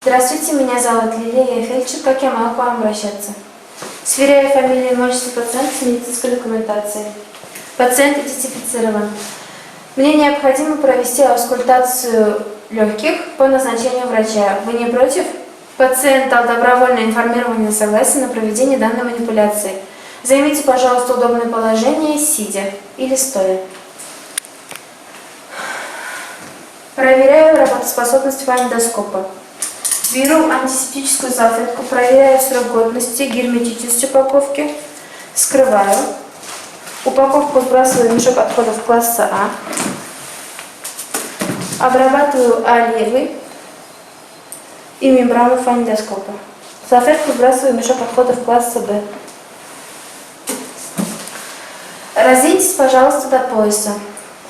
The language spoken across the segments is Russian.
Здравствуйте, меня зовут Лилия, я фельдшер. Как я могу к вам обращаться? Сверяю фамилию и имущество пациента с медицинской документацией. Пациент идентифицирован. Мне необходимо провести аускультацию легких по назначению врача. Вы не против? Пациент дал добровольное информированное согласие на проведение данной манипуляции. Займите, пожалуйста, удобное положение, сидя или стоя. Проверяю работоспособность фонендоскопа. Беру антисептическую салфетку, проверяю срок годности, герметичность упаковки, скрываю. Упаковку сбрасываю в мешок отходов класса А. Обрабатываю оливой и мембрану фонендоскопа. Салфетку сбрасываю в мешок отходов класса Б. Разденьтесь, пожалуйста, до пояса.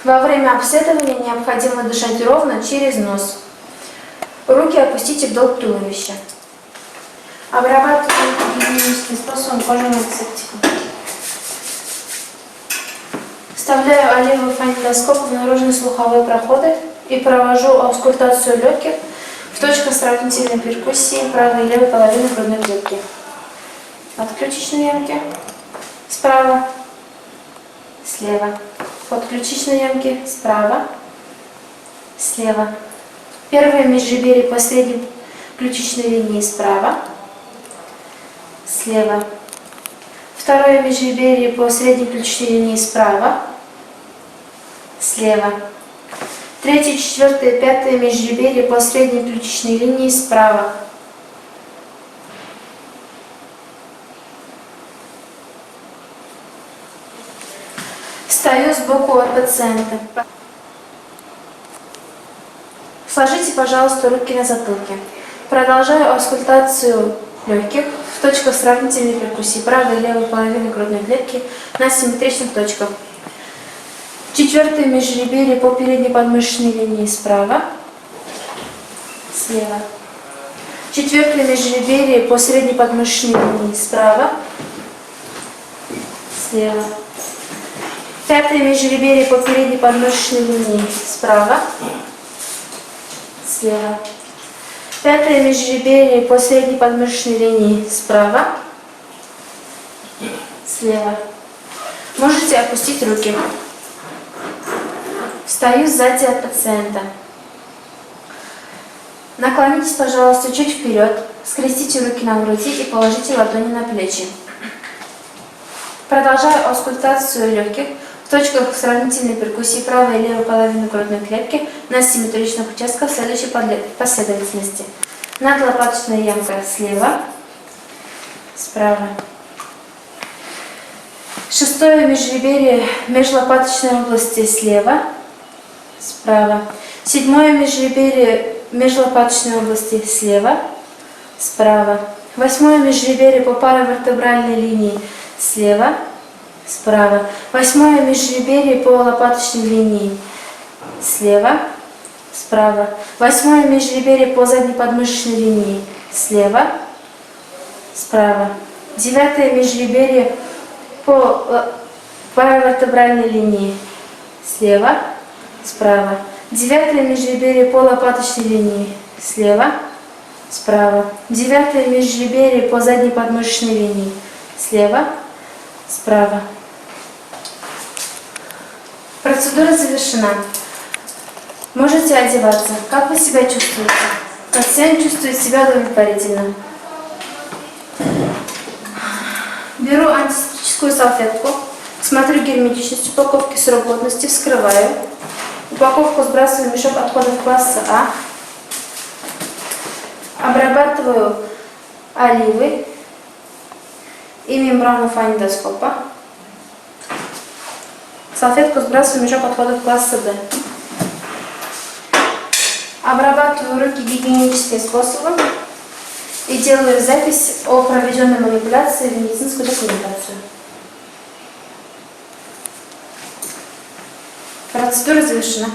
Во время обследования необходимо дышать ровно через нос. Руки опустите вдоль туловища. Обрабатываю гигиеническим способом кожаным антисептиком. Вставляю оливовый фонендоскоп в наружные слуховые проходы и провожу аускультацию легких в точках сравнительной перкуссии правой и левой половины грудной клетки. От ключичной ямки справа, слева. От ключичной ямки справа, слева. Первое межреберье по средней ключичной линии справа, слева. Второе межреберье по средней ключичной линии справа, слева. Третье, четвертое, пятое межреберье по средней ключичной линии справа. Стою сбоку от пациента. Сложите, пожалуйста, руки на затылке. Продолжаю аускультацию легких в точках сравнительной перкуссии правой и левой половины грудной клетки на симметричных точках. Четвертое межреберье по передней подмышечной линии справа, слева. Четвертое межреберье по средней подмышечной линии справа, слева. Пятое межреберье по передней подмышечной линии справа, слева. Пятое межреберье по средней подмышечной линии справа, слева. Можете опустить руки. Встаю сзади от пациента. Наклонитесь, пожалуйста, чуть вперед, скрестите руки на груди и положите ладони на плечи. Продолжаю аускультацию легких в точках сравнительной перкуссии правой и левой половины грудной клетки на симметричных участках в следующей последовательности. Надлопаточная ямка слева, справа. Шестое межреберье межлопаточной области слева, справа. Седьмое межреберье межлопаточной области слева, справа. Восьмое межреберье по паравертебральной линии слева, справа. Восьмое межреберье по лопаточной линии слева, справа. Восьмое межреберье по задней подмышечной линии слева, справа. Девятое межреберье по паравертебральной линии слева, справа. Девятое межреберье по лопаточной линии слева, справа. Девятое межреберье по задней подмышечной линии слева, справа. Процедура завершена. Можете одеваться. Как вы себя чувствуете? Пациент чувствует себя удовлетворительно. Беру антисептическую салфетку, смотрю герметичность упаковки, срок годности, вскрываю. Упаковку сбрасываю в мешок отходов класса А. Обрабатываю оливой и мембрану фонендоскопа. Салфетку сбрасываю в мешок отходов класса Б. Обрабатываю руки гигиеническим способом и делаю запись о проведенной манипуляции в медицинскую документацию. Процедура завершена.